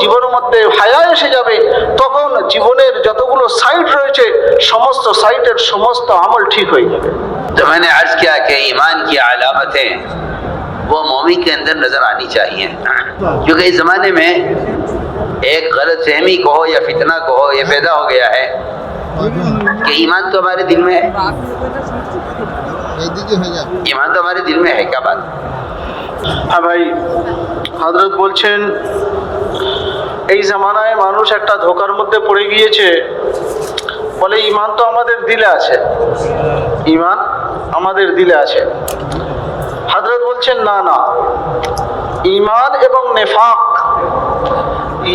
জীবনের মধ্যে হায়া এসে যাবে, তখন জীবনের যতগুলো সাইট রয়েছে সমস্ত সাইটের সমস্ত আমল ঠিক হয়ে যাবে। तो मैंने अर्ज किया कि ईमान की अलामतें वो मोमिन के अंदर नजर आनी चाहिए, क्योंकि इस जमाने में एक गलत फहमी कहो या फितना कहो ये पैदा हो गया है कि ईमान तो हमारे दिल में है, ईमान तो हमारे दिल में है। क्या बात? হ্যাঁ ভাই, হযরত বলছেন এই জামানায় মানুষ একটা ধোঁকার মধ্যে পড়ে গিয়েছে, বলে ঈমান তো আমাদের দিলে আছে, ঈমান আমাদের দিলে আছে। হযরত বলছেন না না, ঈমান এবং নেফাক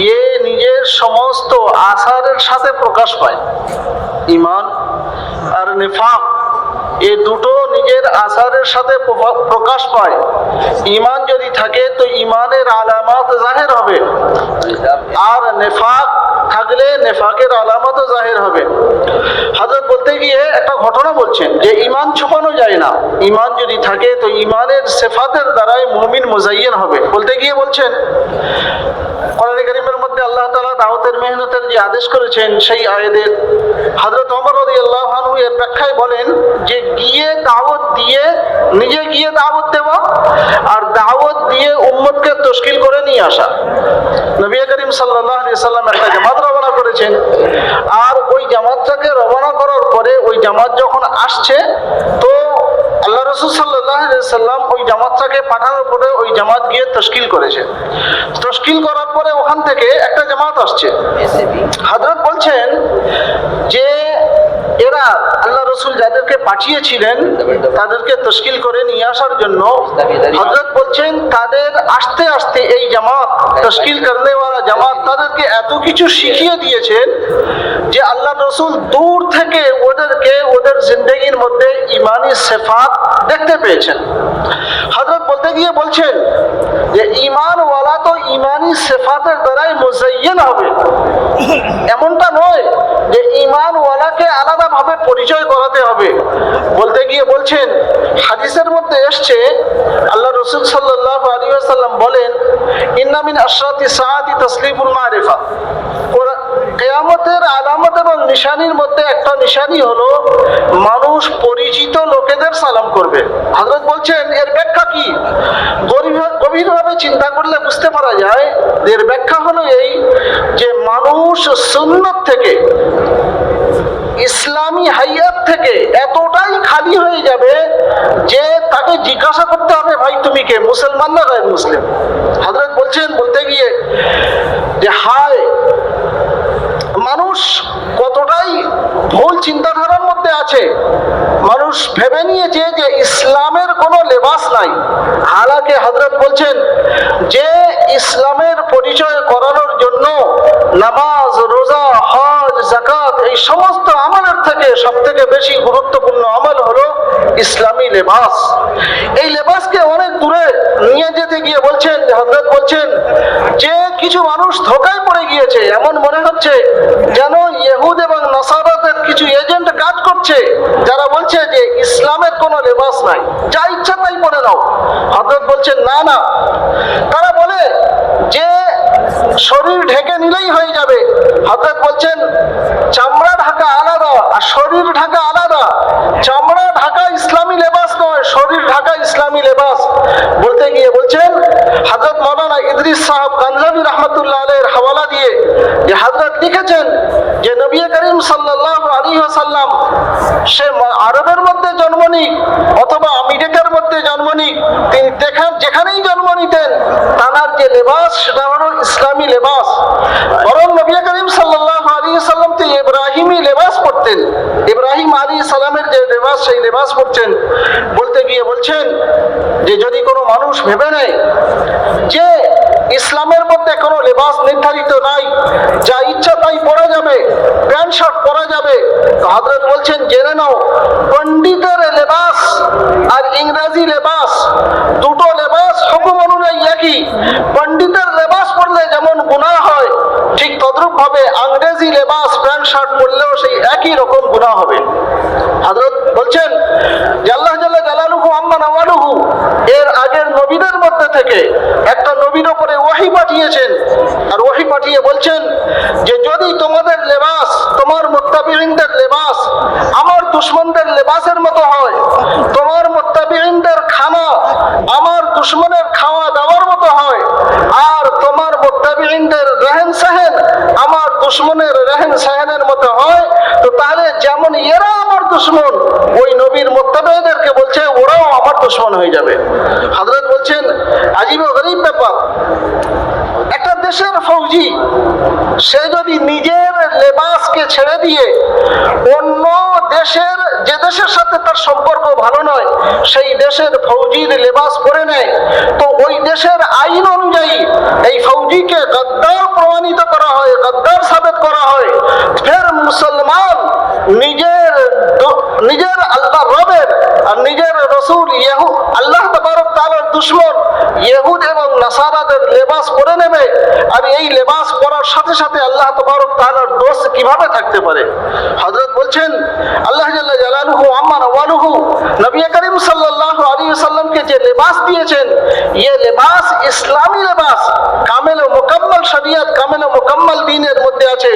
ইয়ে নিজের সমস্ত আসারের সাথে প্রকাশ পায়। ঈমান আর নেফাক এ দুটো নিজের আসারের সাথে প্রকাশ পায়। ঈমান যদি থাকে তো ঈমানের আলামত জাহির হবে, আর নেফাক থাকলে নেফাকের আলামতও জাহির হবে। হযরত বলতে গিয়ে একটা ঘটনা বলছেন যে ঈমান ছুপানো যায় না, ঈমান যদি থাকে তো ঈমানের সিফাতের দ্বারাই মুমিন মুজাইয়্যিন হবে। বলতে গিয়ে বলছেন কোরআন কারীমের মধ্যে আল্লাহ তাআলা দাওয়াতের মেহনতের যে আদেশ করেছেন সেই আয়াতের হযরত ওমর রাদিয়াল্লাহু আনহু এর ব্যাখ্যায় বলেন যে গিয়ে দাওয়াত দিয়ে, নিজে গিয়ে দাওয়াত দেওয়া আর দাওয়াত দিয়ে উম্মতকে তশকিল করে নিয়ে আসা। নবী করিম সাল্লাল্লাহু আলাইহি সাল্লাম একটা জামাত রওনা করেছেন, আর ওই জামাতটাকে রওনা করার পরে ওই জামাত যখন আসছে তো আল্লাহ রাসূল সাল্লাল্লাহু আলাইহি সাল্লাম ওই জামাতটাকে পাঠানোর পরে ওই জামাত গিয়ে তশকিল করেছে। তশকিল করার পরে ওখান থেকে একটা জামাত আসছে। হযরত বলছেন যে এরা আল্লাহ রাসূল যাদেরকে পাঠিয়েছিলেন তাদেরকে তশকিল করে নিয়ে আসার জন্য, হযরত বলছেন তাদের আস্তে আস্তে এই জামাত তশকিল করনেওয়ালা জামাত তাদেরকে এত কিছু শিখিয়ে দিয়েছেন যে আল্লাহ রাসূল দূর থেকে ওদেরকে ওদের জিন্দেগির মধ্যে ঈমানি সিফাত দেখতে পেয়েছেন। হযরত বলতে গিয়ে বলছেন যে ঈমানওয়ালা তো ঈমানি সিফাতের দ্বারাই মুজাইয়্যিন হবে, এমনটা নয় যে ঈমানওয়ালাকে আলাদাভাবে পরিচয় করাতে হবে। বলতে গিয়ে বলছেন হাদিসের মধ্যে এসছে আল্লাহ রাসূল সাল্লাল্লাহু আলাইহি ওয়াসাল্লাম বলেন ইন্না মিন আশরাতি সাআতি তাসলিমুল মারিফা, কিয়ামতের আলামত এবং নিশানির মধ্যে একটা নিশানি হলো মানুষ পরিচিত লোকেদের সালাম করবে। হযরত বলছেন এর ব্যাখ্যা কি? গভীরভাবে চিন্তা করলে বুঝতে পারা যায় এর ব্যাখ্যা হলো এই যে মানুষ সুন্নত থেকে, ইসলামী হাইয়াত থেকে এতটাই খালি হয়ে যাবে যে তাকে জিজ্ঞাসা করতে হবে ভাই তুমি কে, মুসলমান না গায়র মুসলিম? হযরত বলছেন বলতে গিয়ে যে হায় মানুষ কতটাই ভুল চিন্তাধারার মধ্যে আছে। মানুষ ভেবে নিয়েছে যে ইসলামের কোনো লেবাস নাই, হালাকে হযরত বলছেন যে ইসলামের পরিচয় করানোর জন্য নামাজ, রোজা, হজ, যাকাত এই সমস্ত আমলের থেকে সবথেকে বেশি গুরুত্বপূর্ণ আমল হলো ইসলামী লেবাস। এই লেবাসকে অনেক দূরে নিয়ে যেতে গিয়ে বলছেন হযরত বলছেন যে কিছু মানুষ ধোঁকায় পড়ে গিয়েছে, এমন মনে হচ্ছে যেন ইহুদ এবং নাসারাদের কিছু এজেন্ট কাজ করছে যারা বলছে যে ইসলামের কোনো লেবাস নাই, যা ইচ্ছা তাই পরে নাও। হযরত বলছেন না না, তারা বলে যে শরীর ঢেকে নিলেই হয়ে যাবে। হযরত বলছেন চামড়া ঢাকা আলাদা আর শরীর ঢাকা আলাদা, চামড়া ঢাকা ইসলামী লেবাস নয়, শরীর ঢাকা ইসলামী লেবাস। বলতে গিয়ে বলছেন হযরত মাওলানা ইদ্রিস সাহেব কানজাবি রাহমাতুল্লাহ আলাইহির হাওয়ালা দিয়ে যে হযরত লিখেছেন যে নবী করিম সাল্লাল্লাহু আলাইহি ওয়াসাল্লাম সে আরবের মধ্যে জন্ম নিক অথবা আমেরিকার মধ্যে জন্ম নিক, তিনি যেখানেই জন্ম নিতেন তার যে লেবাস সেটা হলো ইসলামী লেবাস। বরং নবী করিম সাল্লাল্লাহু আলাইহি ওয়াসাল্লাম তো ইব্রাহিমী লেবাস পরতেন, ইব্রাহিম আলাইহিস সালামের যে লেবাস সেই লেবাস পরতেন। বলতে গিয়ে বলছেন যে যদি কোনো মানুষ ভেবে নেয় যে ইসলামের মধ্যে কোনো লেবাস নির্ধারিত নাই, যা ইচ্ছা তাই পরা যাবে, প্যান্ট শার্ট পরা যাবে, তো হযরত বলছেন জেনে নাও পণ্ডিতের লেবাস আর ইংরেজি লেবাস দুটো লেবাস হুকুম অনুযায়ী একই। পণ্ডিতের লেবাস পরলে যেমন গুনাহ হয় ঠিক তদ্রূপ ভাবে ইংরেজি লেবাস প্যান্ট শার্ট পরলেও সেই একই রকম গুনাহ হবে। হযরত বলছেন যে আল্লাহ জাল্লা জালালুহু আম্মা নাওয়ালুহু এর আগের নবীদের মধ্যে থেকে একটা নবীর উপরে ওহী পাঠিয়েছেন, আর ওহী পাঠিয়ে বলছেন যে যদি তোমাদের লেবাস, তোমার মুত্তাবিঈনদের লেবাস আমার দুশমনদের লেবাসের মতো হয়, তোমার মুত্তাবিঈনদের খানা আমার দুশমনের খাওয়া দাওয়ার মতো হয়, আর তোমার মুত্তাবিঈনদের রহন সহন আমার দুশমনের রহন সহনের মতো হয়, তো তাহলে যেমন এরা আমার দুশমন, ওই নবীর মুত্তাবিঈদেরকে বলছে ওরাও আমার দুশমন হয়ে যাবে। হযরত বলছেন আজীব ও গরীব ব্যাপার, একটা দেশের ফৌজি সে যদি নিজের লেবাসকে ছেড়ে দিয়ে অন্য দেশের, যে দেশের সাথে তার সম্পর্ক ভালো নয়, সেই দেশের ফৌজির লেবাস পরে নেয়, তো ওই দেশের আইন অনুযায়ী এই ফৌজিকে গদ্দার প্রমাণিত করা হয়, গদ্দার সাবেত করা হয়। ফের মুসলমান নিজের আল্লাহ রবের আর নিজের রসুল আল্লাহ তাবারক তাআলার দুশমন ইহুদ এবং নাসারাদের লেবাস পরে নেবে, আর এই লেবাস পরার সাথে সাথে আল্লাহ তাবারক তাআলার দোষ কিভাবে থাকতে পারে? হযরত বলছেন আল্লাহ জাল্লা জালালুহু আম্মা নওয়ালুহু নবী করিম সাল্লাল্লাহু আলাইহি ওয়াসাল্লামকে যে লেবাস দিয়েছেন, ये লেবাস ইসলামী লেবাস, কামেল ও মুকাম্মাল শরিয়ত, কামেল ও মুকাম্মাল দ্বীনের মধ্যে আছে।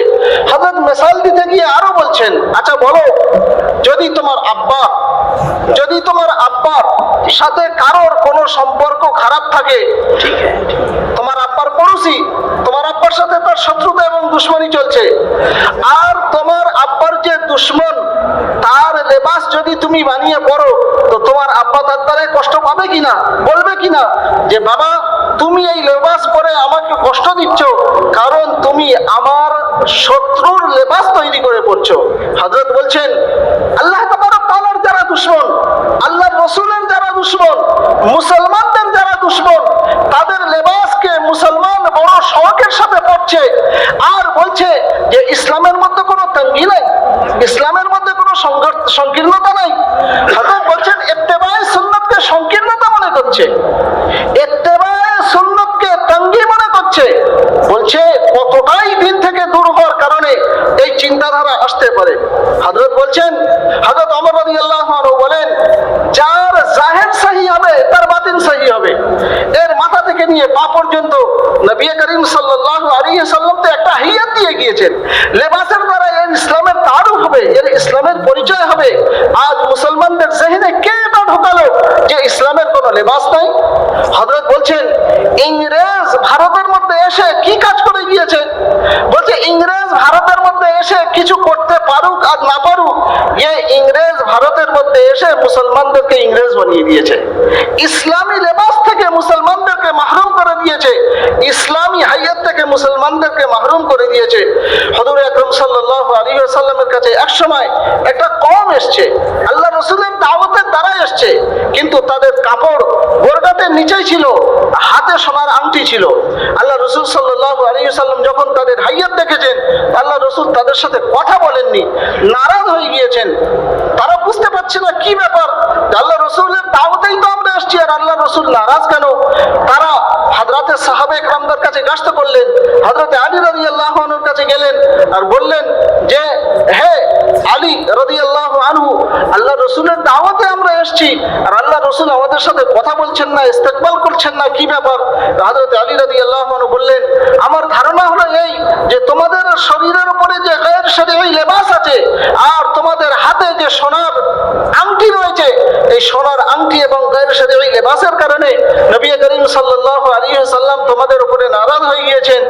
হযরত মিসাল দিতে গিয়ে আরো বলছেন, আচ্ছা বলো, যদি তোমার আব্বার সাথে কারোর কোনো সম্পর্ক খারাপ থাকে, ठीक है, তোমার আব্বার পড়োশি, তোমার আব্বার সাথে তার শত্রুতা এবং দুশমনি চলছে, আর তোমার আব্বার যে দুশমন তার লেবাস যদি তুমি বানিয়ে পড়ো, তো তোমার আব্বা তার দ্বারা কষ্ট পাবে কিনা, বলবে কিনা যে বাবা তুমি এই লেবাস পরে আমাকে কষ্ট দিচ্ছ, কারণ তুমি আমার শত্রুর লেবাস তৈরি করে পড়ছো। হযরত বলছেন আল্লাহ তাবারক তাআলার যারা দুশমন, আল্লাহর রাসূলের যারা দুশমন, মুসলমানদের যারা দুশমন, তাদের লেবাসকে মুসলমান বড় শৌকের সাথে পড়ছে, আর বলছে যে ইসলামের মধ্যে কোনো তঙ্গি নাই, ইসলামের মধ্যে কোনো সংকীর্ণতা নাই। হযরত বলছেন ইত্তেবায়ে সুন্নাতকে সংকীর্ণতা মনে করছে, ইত্তেবায়ে সুন্নাতকে তঙ্গি মনে করছে। বলছে কতটাই দিন থেকে দূর হওয়ার কারণে এই চিন্তাধারা আসতে পারে। হযরত বলছেন, হযরত ওমর রাদিয়াল্লাহু আনহু বলেন, যার জাহির সহি হবে তার বাতিন সহি হবে। এর মাথা থেকে নিয়ে পা পর্যন্ত নবী করিম সাল্লাল্লাহু আলাইহি ওয়াসাল্লাম তো একটা হিয়াত দিয়ে গিয়েছেন, লেবাসের দ্বারা এর ইসলামের তারুফ হবে, এর ইসলামের পরিচয় হবে। আজ মুসলমানদের জেহনে কে এটা ঢোকালো যে ইসলামের কোনো লেবাস নাই? হযরত বলছেন ইংরেজ ভারতের মধ্যে এসে কি কাজ করে গিয়েছে? বলছে ইংরেজ ভারতের মধ্যে এসে কিছু করতে পারুক আর না পারুক, ইংরেজ ভারতের মধ্যে এসে মুসলমানদেরকে ইংরেজ বানিয়ে দিয়েছে, ইসলামী লেবাস থেকে মুসলমানদেরকে মাহরুম করে দিয়েছে, ইসলামী হাইয়াত থেকে মুসলমানদেরকে মাহরুম করে দিয়েছে। হুজুর আকরাম সাল্লাল্লাহু আলাইহি ওয়াসাল্লামের কাছে এক সময় একটা কওম এসছে, আল্লাহ রাসূলের দাওয়াতের দ্বারা এসছে, কিন্তু তাদের কাপড় গোরগাটের নিচেই ছিল, হাতে সোনার আংটি ছিল। আল্লাহ রাসূল সাল্লাল্লাহু আলাইহি ওয়াসাল্লাম যখন তাদের হাইয়াত দেখেছেন, আল্লাহ রাসূল তাদের সাথে কথা বলেননি, নারাজ হয়ে গিয়েছেন। তারা বুঝতে পারছে না কি ব্যাপার, আল্লাহ রাসূলের দাওয়াতেই তো আমরা এসেছি, আর আল্লাহ রাসূল নারাজ কেন? তারা হযরতে সাহাবে একরামদের কাছে গাস্ত করলেন, হযরতে আলী রাদিয়াল্লাহু আনহুর কাছে গেলেন আর বললেন যে হে আলী রাদিয়াল্লাহু আনহু, আল্লাহ রাসূলের দাওয়াতে আমরা এসেছি, আর আল্লাহ রাসূল আমাদের সাথে কথা বলছেন না, ইস্তেকবাল করছেন না, কি ব্যাপার? হযরতে আলী রাদিয়াল্লাহু আনহু বললেন, আমার ধারণা হলো এই যে তোমাদের শরীরের উপরে যে গায়ের শরীয়ী লেবাস আছে, আর তোমাদের হাতে যে সোনার আংটি রয়েছে, এই সোনার আংটি এবং গায়ের শরীয়ী লেবাসের কারণে নবী করিম সাল্লাল্লাহু আলাইহি ওয়াসাল্লাম তোমাদের উপরে নারাজ হয়ে গিয়েছেন।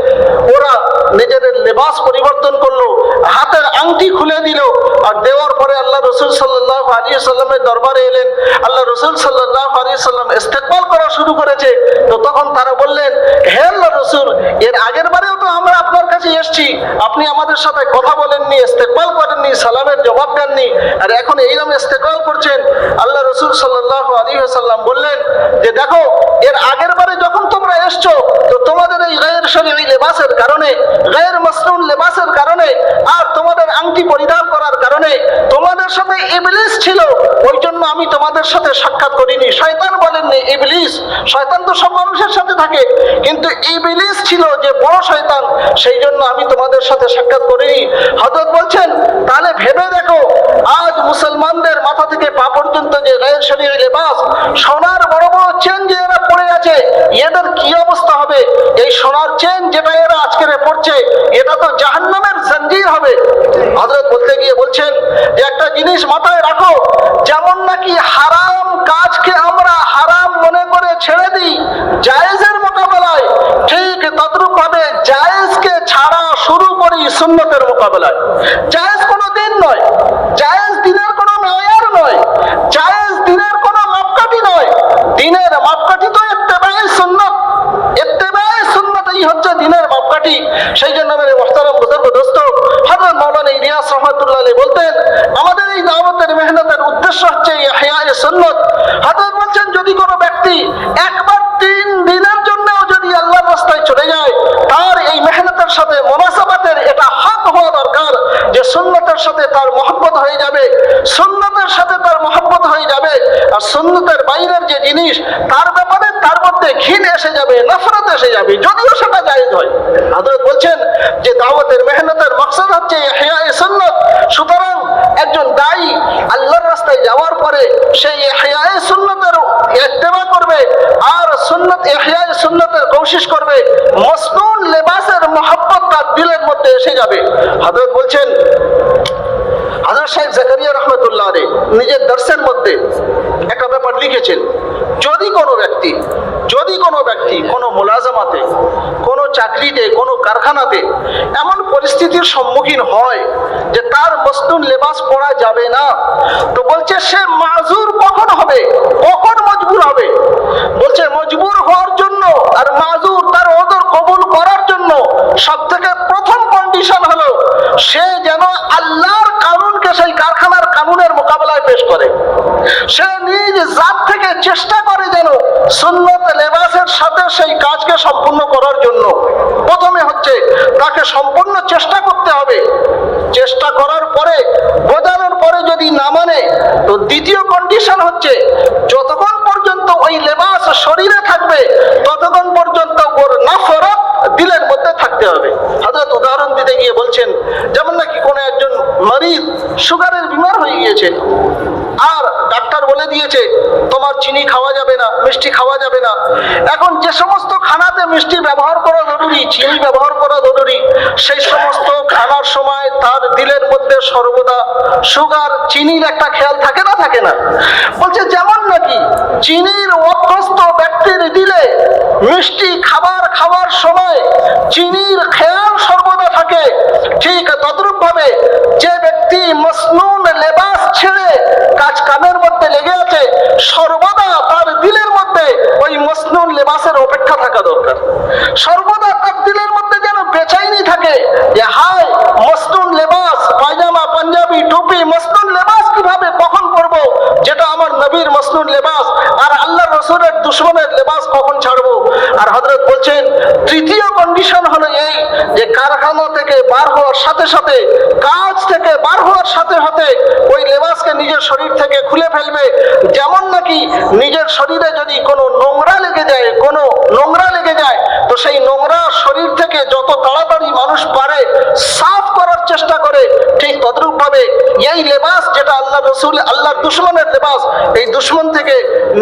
ওরা নিজেদের লেবাস পরিবর্তন করলো, হাতের আংটি খুলে দিল, আর দেওয়ার পরে আল্লাহ রাসূল সাল্লাল্লাহু আলাইহি ওয়াসাল্লামের দরবারে এলেন। আল্লাহ রাসূল সাল্লাল্লাহু আলাইহি ওয়াসাল্লাম ইস্তেকবাল করা শুরু করেছে। তো তখন তারা বললেন, হে আল্লাহর রাসূল, এর আগের বারেও তো আমরা আপনার কাছে এসেছি, আপনি আমাদের সাথে কথা বলেননি, ইস্তেকবাল করেননি, সালামের জবাব দেননি, আর এখন এইরকম ইস্তেকবাল করছেন। আল্লাহ রাসূল সাল্লাল্লাহু আলাইহি ওয়াসাল্লাম বললেন যে দেখো, এর আগের বারে যখন তোমরা এসছো, তো তোমাদের এই গায়ের শরীয়ী লেবাসের কারণে, গায়ের মাসনুন লেবাসের কারণে, আর তোমাদের আংটি পরিধান করার কারণে তোমাদের সাথে ইবলিস ছিল, ওই জন্য আমি তোমাদের সাথে সাক্ষাৎ করিনি। শয়তান বলেননি, ইবলিস। শয়তান তো সব মানুষের সাথে থাকে, কিন্তু ইবলিস ছিল যে বড় শয়তান, সেই জন্য আমি তোমাদের সাথে সাক্ষাৎ করিনি। হযরত বলছেন তাহলে ভেবে দেখো, আজ মুসলমানদের মাথা থেকে পা পর্যন্ত যে গায়ের শরীয়ী লেবাস, সোনার বড় বড় চেন যে এরা পড়ে আছে, এদের কি অবস্থা হবে? এই সোনার চেন যেটা এরা আজকের করছে, এটা তো জাহান্নামের জঞ্জির হবে। হযরত বলতে গিয়ে বলছেন যে একটা জিনিস মাথায় রাখো, যেমন নাকি হারাম কাজকে আমরা হারাম মনে করে ছেড়ে দিই জায়েজের মোকাবেলায়, ঠিক তদ্রূপ ভাবে জায়েজকে ছাড়া শুরু করি সুন্নতের মোকাবেলায়। জায়েজ কোনো দিন নয়, জায়েজ দিনের কোনো মেয়ার নয়, জায়েজ দিনের কোনো মাপকাঠি নয়। দিনের মাপকাঠি তো ইত্তেবায়ে সুন্নাত, ইত্তেবায়ে সুন্নাতই হচ্ছে দিনের মাপকাঠি। সেই জন্য মেরে মুহতারাম বুজুর্গ দোস্ত, হযরত মাওলানা ইলিয়াস রাহমাতুল্লাহ আলাইহি বলতেন আমাদের এই দাওয়াতের মেহনতের উদ্দেশ্য হচ্ছে ইহয়ায়ে সুন্নাত। হযরত বলছেন যদি কোনো ব্যক্তি একবার 3 দিনের জন্যও যদি আল্লাহর রাস্তায় চলে যায়, তার এই মেহনতের সাথে মুনাসাবাতের এটা হক হওয়া দরকার যে সুন্নতের সাথে তার মহব্বত হয়ে যাবে, সুন্নতের সাথে তার মহব্বত হয়ে যাবে। আর সুন্নতের বাইরের যে জিনিস তার ব্যাপারে তার মধ্যে ঘৃণ এসে যাবে, নফরত এসে যাবে, যদিও সেটা জায়েজ হয়। হযরত বলছেন যে দাওয়াতের মেহনতের মাকসাদ হচ্ছে ইহয়ায়ে সুন্নাত। সুতরাং একজন দায়ী আল্লাহর রাস্তায় যাওয়ার পরে সেই ইহয়ায়ে সুন্নাতের ইত্তেবা করবে আর সুন্নাত ইহয়ায়ে সুন্নাতের কোশিশ করবে, মসনুন লেবাসের মহব্বত তার দিলের মধ্যে এসে যাবে। হযরত বলছেন হযরত শাইখ জাকারিয়া রাহমাতুল্লাহ আলাইহি নিজের দর্শের মধ্যে একটা ব্যাপার লিখেছেন, যদি কোনো ব্যক্তি কোনো মুলাজামাতে, কোনো চাকরিতে, কোনো কারখানাতে এমন পরিস্থিতির সম্মুখীন হয় যে তার মসনুন লেবাস পরা যাবে না, তো বলছে সে মাজুর কখন হবে, কখন মজবুর হবে? বলছে মজবুর হওয়ার জন্য আর মাজুর তার ওযর কবুল করার জন্য সবথেকে প্রথম কন্ডিশন হলো সে যেন আল্লাহর কানুনকে সেই কারখানার কানুনের মোকাবেলায় পেশ করে। সে নিজ জাত থেকে চেষ্টা করে যেন সুন্নত লেবাসের সাথে সেই কাজকে সম্পূর্ণ করার জন্য। প্রথমে হচ্ছে তাকে সম্পূর্ণ চেষ্টা করতে হবে, চেষ্টা করার পরে বোঝানোর পরে যদি না মানে, তো দ্বিতীয় কন্ডিশন হচ্ছে যতক্ষণ পর্যন্ত ওই লেবাস শরীরে থাকবে ততক্ষণ পর্যন্ত ওর নফরত দিলের মধ্যে থাকতে হবে। হযরত উদাহরণ দিতে গিয়ে বলছেন যেমন নাকি কোনো একজন মরিদ সুগারের বিমার হয়ে গিয়েছে, আর ডাক্তার বলে দিয়েছে তোমার চিনি খাওয়া যাবে না, মিষ্টি খাওয়া যাবে না। এখন যে সমস্ত খানাতে মিষ্টি ব্যবহার করা জরুরি, চিনি ব্যবহার করা জরুরি, সেই সমস্ত খানার সময় তার দিলের মধ্যে সর্বদা সুগার, চিনির একটা খেয়াল থাকে না, থাকে না? বলছে যেমন নাকি চিনির অভ্যস্ত ব্যক্তির দিলে মিষ্টি খাবার খাওয়ার সময় চিনির খেয়াল সর্বদা থাকে, ঠিক তদ্রূপ ভাবে যে ব্যক্তি মসনুন লেবাস ছেড়ে কাজ কামের মধ্যে লেগে আছে, সর্বদা তার দিলের মধ্যে ওই মসনুন লেবাসের অপেক্ষা থাকা দরকার। সর্বদা তার দিলের মধ্যে যেন বেচাইনি থাকে যে হায় মসনুন লেবাস, পায়জামা, পাঞ্জাবি, টুপি, মসনুন লেবাস কিভাবে কখন পরবো, যেটা আমার নবীর মসনুন লেবাস, আর আল্লাহর রাসূলের দুশমনের লেবাস কখন ছাড়বো। আর হযরত বলছেন তৃতীয় কন্ডিশন হলো এই যে কারখানা থেকে বার হওয়ার সাথে সাথে, কাজ থেকে বার হওয়ার সাথে সাথে ওই লেবাসকে নিজের শরীর থেকে খুলে ফেলবে। যেমন নাকি নিজের শরীরে যদি কোনো নোংরা লেগে যায় তো সেই নোংরা শরীর থেকে যত তাড়াতাড়ি মানুষ পারে সাফ করার চেষ্টা করে, ঠিক তদ্রূপ ভাবে এই লেবাস যেটা আল্লাহ রাসূল, আল্লাহর দুশমনের লেবাস, এই দুশমন থেকে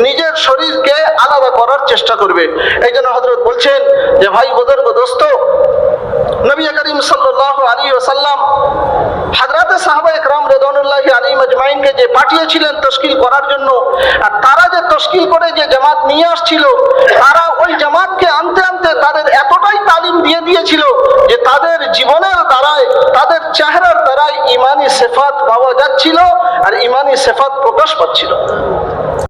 নিজের শরীরকে আলাদা করার চেষ্টা করবে। এই জন্য হযরত বলছেন যে ভাই বুজুর্গ দোস্ত, নবী করিম সাল্লাল্লাহু আলাইহি ওয়াসাল্লাম হযরত সাহাবায়ে কেরাম রাদিয়াল্লাহু আলাইহিম আজমাইনকে যে পাঠিয়েছিলেন তশকিল করার জন্য, আর তারা যে তশকিল করে যে জামাত নিয়ে আসছিল, তারা ওই জামাতকে আনতে আনতে তাদের এতটাই তালিম দিয়ে দিয়েছিল যে তাদের জীবনের দ্বারায়, তাদের চেহারার দ্বারাই ঈমানি সিফাত পাওয়া যাচ্ছিল আর ঈমানি সিফাত প্রকাশ পাচ্ছিল।